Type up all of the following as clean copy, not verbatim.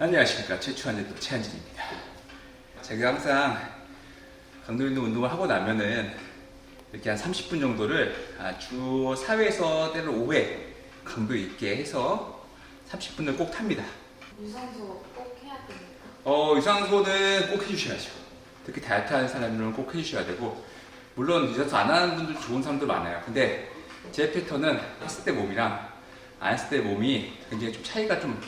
안녕하십니까. 최초한제도 최한진입니다. 제가 항상 강도 있는 운동을 하고 나면은 이렇게 한 30분 정도를 주 4회에서 때로 5회 강도 있게 해서 30분을 꼭 탑니다. 유산소 꼭 해야 됩니까? 유산소는 꼭 해주셔야죠. 특히 다이어트 하는 사람들은 꼭 해주셔야 되고, 물론 유산소 안 하는 분들 좋은 사람들 많아요. 근데 제 패턴은 했을 때 몸이랑 안 했을 때 몸이 굉장히 좀 차이가 좀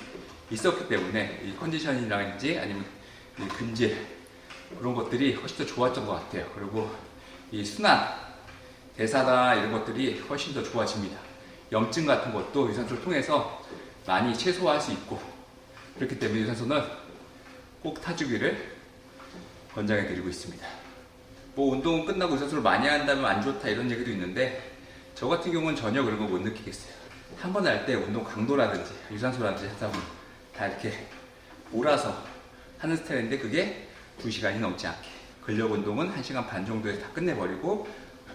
있었기 때문에 이 컨디션이라든지 아니면 이 근질 그런 것들이 훨씬 더 좋았던 것 같아요. 그리고 이 순환, 대사나 이런 것들이 훨씬 더 좋아집니다. 염증 같은 것도 유산소를 통해서 많이 최소화할 수 있고, 그렇기 때문에 유산소는 꼭 타주기를 권장해 드리고 있습니다. 뭐 운동 끝나고 유산소를 많이 한다면 안 좋다 이런 얘기도 있는데, 저 같은 경우는 전혀 그런 거 못 느끼겠어요. 한 번 할 때 운동 강도라든지 유산소라든지 하다 보면 다 이렇게 몰아서 하는 스타일인데, 그게 2시간이 넘지 않게, 근력 운동은 1시간 반 정도에 다 끝내버리고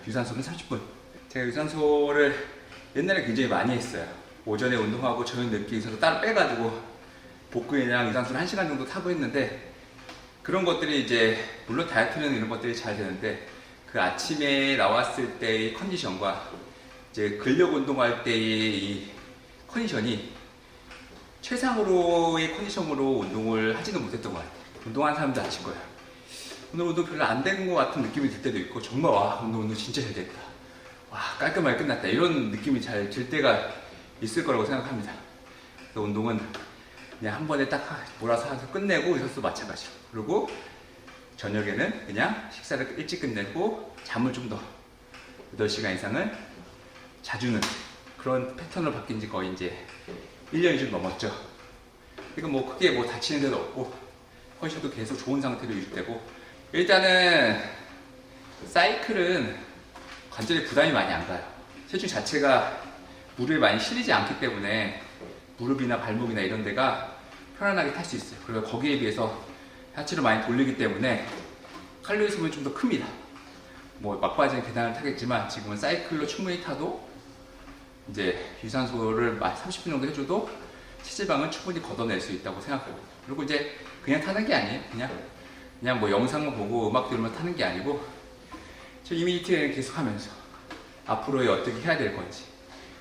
유산소는 30분. 제가 유산소를 옛날에 굉장히 많이 했어요. 오전에 운동하고 저녁 늦게 유산소 따로 빼가지고 복근이랑 유산소를 1시간 정도 타고 했는데, 그런 것들이 이제 물론 다이어트는 이런 것들이 잘 되는데, 그 아침에 나왔을 때의 컨디션과 이제 근력 운동할 때의 이 컨디션이 최상으로의 컨디션으로 운동을 하지는 못했던 것 같아요. 운동하는 사람도 아실 거예요. 오늘 운동 별로 안 된 것 같은 느낌이 들 때도 있고, 정말 와 오늘 운동 진짜 잘 됐다, 와 깔끔하게 끝났다, 이런 느낌이 잘 들 때가 있을 거라고 생각합니다. 그래서 운동은 그냥 한 번에 딱 몰아서 해서 끝내고, 유산소도 마찬가지로. 그리고 저녁에는 그냥 식사를 일찍 끝내고 잠을 좀 더 8시간 이상을 자주는 그런 패턴으로 바뀐 지 거의 이제 1년이 좀 넘었죠. 그러니까 뭐 크게 뭐 다치는 데도 없고, 컨디션도 계속 좋은 상태로 유지되고, 일단은 사이클은 관절에 부담이 많이 안 가요. 체중 자체가 무릎에 많이 실리지 않기 때문에 무릎이나 발목이나 이런 데가 편안하게 탈 수 있어요. 그리고 거기에 비해서 하체를 많이 돌리기 때문에 칼로리 소모는 좀 더 큽니다. 뭐 막바지는 계단을 타겠지만, 지금은 사이클로 충분히 타도 이제 유산소를 30분 정도 해줘도 체지방은 충분히 걷어낼 수 있다고 생각하거든요. 그리고 이제 그냥 타는 게 아니에요. 그냥 뭐 영상만 보고 음악 들으면 타는 게 아니고, 저 이미지 트레이닝 계속 하면서 앞으로 어떻게 해야 될 건지,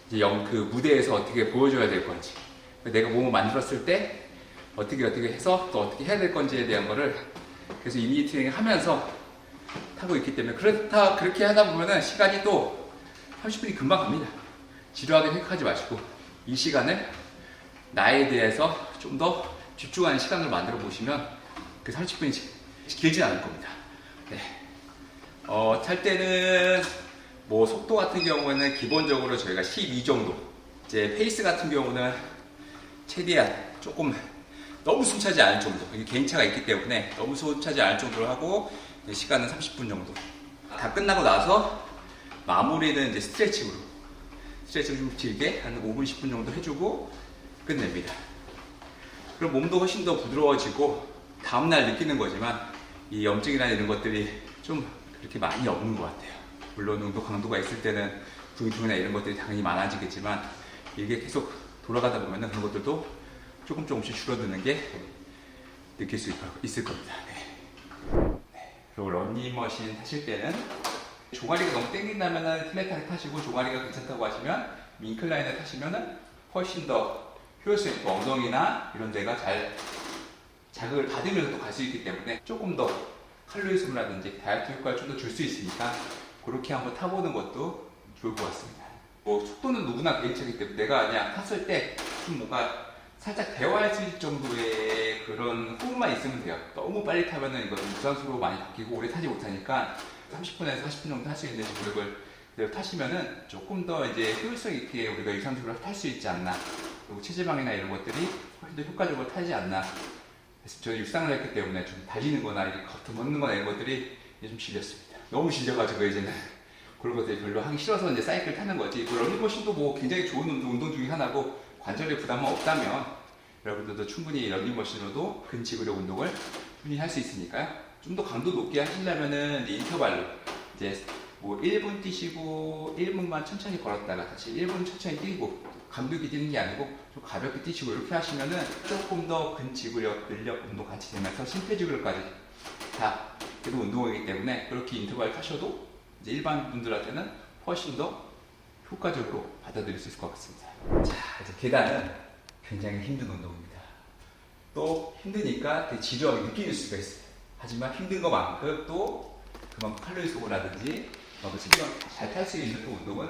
이제 그 무대에서 어떻게 보여줘야 될 건지, 내가 몸을 만들었을 때 어떻게 해서 또 어떻게 해야 될 건지에 대한 거를 계속 이미지 트레이닝 하면서 타고 있기 때문에, 그렇게 하다 보면은 시간이 또 30분이 금방 갑니다. 지루하게 생각하지 마시고 이 시간을 나에 대해서 좀 더 집중하는 시간을 만들어 보시면 그 30분이 길지 않을 겁니다. 네. 탈 때는 뭐 속도 같은 경우에는 기본적으로 저희가 12 정도, 이제 페이스 같은 경우는 최대한 조금 너무 숨차지 않을 정도, 이게 개인차가 있기 때문에 너무 숨차지 않을 정도로 하고, 시간은 30분 정도. 다 끝나고 나서 마무리는 이제 스트레칭으로 좀 길게 한 5분, 10분 정도 해주고 끝냅니다. 그럼 몸도 훨씬 더 부드러워지고, 다음날 느끼는 거지만 이 염증이나 이런 것들이 좀 그렇게 많이 없는 것 같아요. 물론 운동 강도가 있을 때는 부위통이나 이런 것들이 당연히 많아지겠지만, 이게 계속 돌아가다 보면 그런 것들도 조금씩 줄어드는 게 느낄 수 있을 겁니다. 네. 그리고 러닝머신 타실 때는 종아리가 너무 땡긴다면 플랫하게 타시고, 종아리가 괜찮다고 하시면 인클라인을 타시면 훨씬 더 효율성 있고, 엉덩이나 이런 데가 잘 자극을 받으면서 또 갈 수 있기 때문에 조금 더 칼로리 소모라든지 다이어트 효과를 좀 더 줄 수 있으니까, 그렇게 한번 타보는 것도 좋을 것 같습니다. 뭐 속도는 누구나 개인차이기 때문에 내가 그냥 탔을 때 좀 뭔가 살짝 대화할 수 있을 정도의 그런 호흡만 있으면 돼요. 너무 빨리 타면은 이거 유산소로 많이 바뀌고 오래 타지 못하니까 30분에서 40분 정도 할 수 있는 구력을 타시면은 조금 더 이제 효율성 있게 우리가 유산소를 탈 수 있지 않나, 그리고 체지방이나 이런 것들이 훨씬 더 효과적으로 타지 않나. 그래서 저는 육상을 했기 때문에 좀 달리는 거나 이렇게 걷는 거나 이런 것들이 이제 좀 질렸습니다. 너무 질려가지고 이제는 그런 것들이 별로 하기 싫어서 이제 사이클 타는 거지. 러닝머신도 뭐 굉장히 좋은 운동 중에 하나고, 관절에 부담만 없다면 여러분들도 충분히 러닝머신으로도 근지구력 운동을 충분히 할 수 있으니까요. 좀 더 강도 높게 하시려면은 이제 인터벌로, 이제 뭐 1분 뛰시고 1분만 천천히 걸었다가 다시 1분 천천히 뛰고 감격이 뛰는 게 아니고 좀 가볍게 뛰시고 이렇게 하시면은 조금 더 근지구력, 근력 운동 같이 되면서 심폐지구력까지 다 그래도 운동이기 때문에 그렇게 인터벌 하셔도 이제 일반 분들한테는 훨씬 더 효과적으로 받아들일 수 있을 것 같습니다. 자, 이제 계단은 굉장히 힘든 운동입니다. 또 힘드니까 되게 지루하게 느낄 수가 있어요. 하지만 힘든 것만큼 또 그만큼 칼로리 소모라든지 체지방 잘 탈 수 있는 또 운동은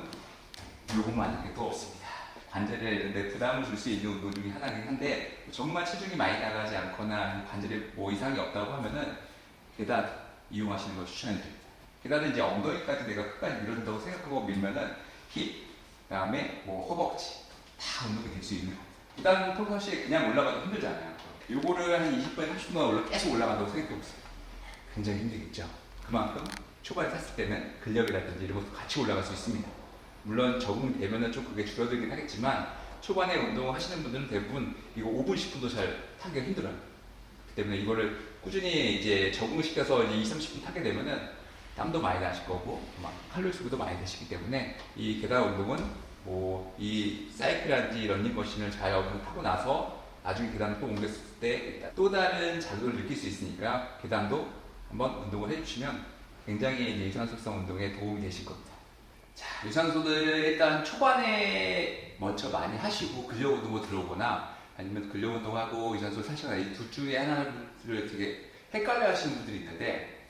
요것만한 게 또 없습니다. 관절에 이런 데 부담을 줄 수 있는 운동 중에 하나긴 한데 정말 체중이 많이 나가지 않거나 관절에 뭐 이상이 없다고 하면은 계단 이용하시는 걸 추천해드립니다. 계단은 이제 엉덩이까지 내가 끝까지 밀어준다고 생각하고 밀면은 힙, 그 다음에 뭐 허벅지 다 운동이 될 수 있는 겁니다. 계단 평상시에 그냥 올라가도 힘들잖아요. 요거를 한 20분, 30분 동안 계속 올라간다고 생각해보세요. 굉장히 힘들겠죠. 그만큼 초반에 탔을 때는 근력이라든지 이런 것도 같이 올라갈 수 있습니다. 물론 적응되면은 좀 그게 줄어들긴 하겠지만 초반에 운동을 하시는 분들은 대부분 이거 5분, 10분도 잘 타기가 힘들어요. 그렇기 때문에 이거를 꾸준히 이제 적응시켜서 이제 20, 30분 타게 되면은 땀도 많이 나실 거고 막 칼로리 소비도 많이 되시기 때문에 이 계단 운동은 뭐 이 사이클이라든지 러닝머신을 잘 타고 나서 나중에 계단을 또 옮겼을 때 또 다른 자극을 느낄 수 있으니까 계단도 한번 운동을 해주시면 굉장히 이제 유산소성 운동에 도움이 되실 겁니다. 자, 유산소를 일단 초반에 먼저 많이 하시고 근력 운동으로 들어오거나 아니면 근력 운동하고 유산소를 사시거나 이 둘 중에 하나를 되게 헷갈려 하시는 분들이 있는데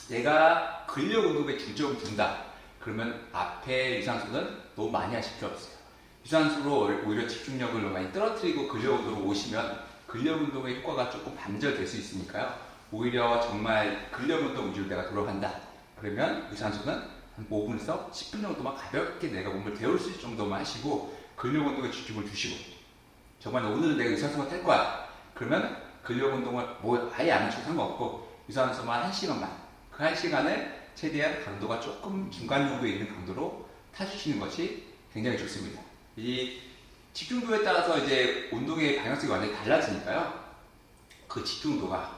내가 근력 운동에 중점을 둔다. 그러면 앞에 유산소는 너무 많이 하실 필요 없어요. 유산소로 오히려 집중력을 많이 떨어뜨리고 근력 운동으로 오시면 근력 운동의 효과가 조금 반절될 수 있으니까요. 오히려 정말 근력 운동 위주로 내가 돌아간다. 그러면 유산소는 한 5분에서 10분 정도만 가볍게 내가 몸을 데울 수 있을 정도만 하시고 근력 운동에 집중을 주시고 정말 오늘은 내가 유산소만 탈 거야. 그러면 근력 운동을 뭐 아예 안 하셔도 상관없고 유산소만 1시간만 그 1시간을 최대한 강도가 조금 중간 정도에 있는 강도로 타주시는 것이 굉장히 좋습니다. 이 집중도에 따라서 이제 운동의 방향성이 완전히 달라지니까요. 그 집중도가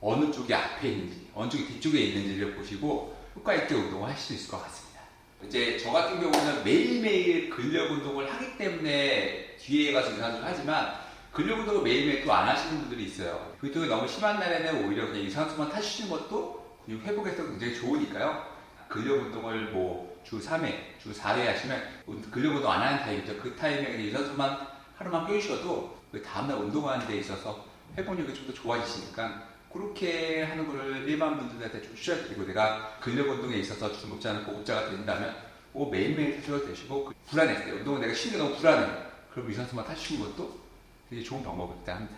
어느 쪽이 앞에 있는지, 어느 쪽이 뒤쪽에 있는지를 보시고 효과 있게 운동을 하실 수 있을 것 같습니다. 이제 저 같은 경우는 매일매일 근력 운동을 하기 때문에 뒤에 가서 유산소를 하지만 근력 운동을 매일매일 또 안 하시는 분들이 있어요. 그쪽이 너무 심한 날에는 오히려 그냥 유산소만 타주시는 것도 근육 회복에서 굉장히 좋으니까요. 근력 운동을 뭐 주 3회, 주 4회 하시면 근력 운동 안 하는 타입이죠. 그 타임에 유산소만 하루만 빼주셔도 그 다음날 운동하는 데 있어서 회복력이 좀 더 좋아지시니까 그렇게 하는 거를 일반 분들한테 좀 추천드리고 내가 근력 운동에 있어서 중급자 는 고급자가 된다면 뭐 매일매일 타셔도 되시고 불안했을 때 운동은 내가 쉬는 게 너무 불안해. 그럼 유산소만 타시는 것도 되게 좋은 방법이기도 합니다.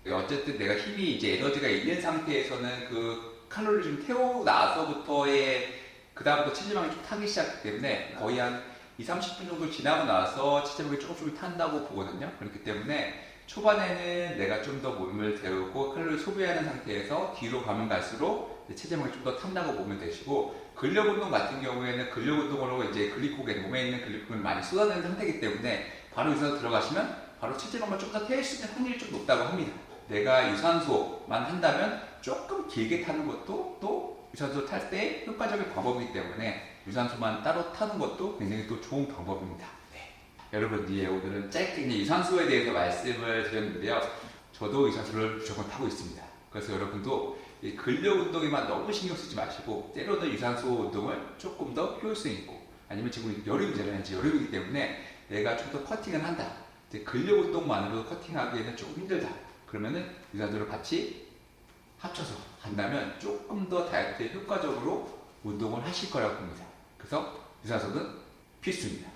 네. 어쨌든 내가 힘이 이제 에너지가 있는 상태에서는 그 칼로리를 좀 태우고 나서부터의 그 다음부터 체지방이 좀 타기 시작하기 때문에 거의 한 20-30분 정도 지나고 나서 체지방이 조금씩 탄다고 보거든요. 그렇기 때문에 초반에는 내가 좀 더 몸을 데우고 칼로리 소비하는 상태에서 뒤로 가면 갈수록 체지방이 좀 더 탄다고 보면 되시고 근력 운동 같은 경우에는 근력 운동으로 이제 글리코겐, 몸에 있는 글리코겐을 많이 쏟아내는 상태이기 때문에 바로 유산소 들어가시면 바로 체지방을 좀 더 태울 수 있는 확률이 좀 높다고 합니다. 내가 유산소만 한다면 조금 길게 타는 것도 또 유산소 탈 때 효과적인 방법이기 때문에 유산소만 따로 타는 것도 굉장히 또 좋은 방법입니다. 네. 여러분, 오늘은 짧게 유산소에 대해서 말씀을 드렸는데요. 저도 유산소를 무조건 타고 있습니다. 그래서 여러분도 이 근력 운동에만 너무 신경 쓰지 마시고 때로는 유산소 운동을 조금 더 효율성 있고 아니면 지금 여름이잖아요. 이제 여름이기 때문에 내가 좀 더 커팅을 한다. 이제 근력 운동만으로 커팅하기에는 조금 힘들다. 그러면은 유산소를 같이 합쳐서 한다면 조금 더 다이어트에 효과적으로 운동을 하실 거라고 봅니다. 그래서 유산소는 필수입니다.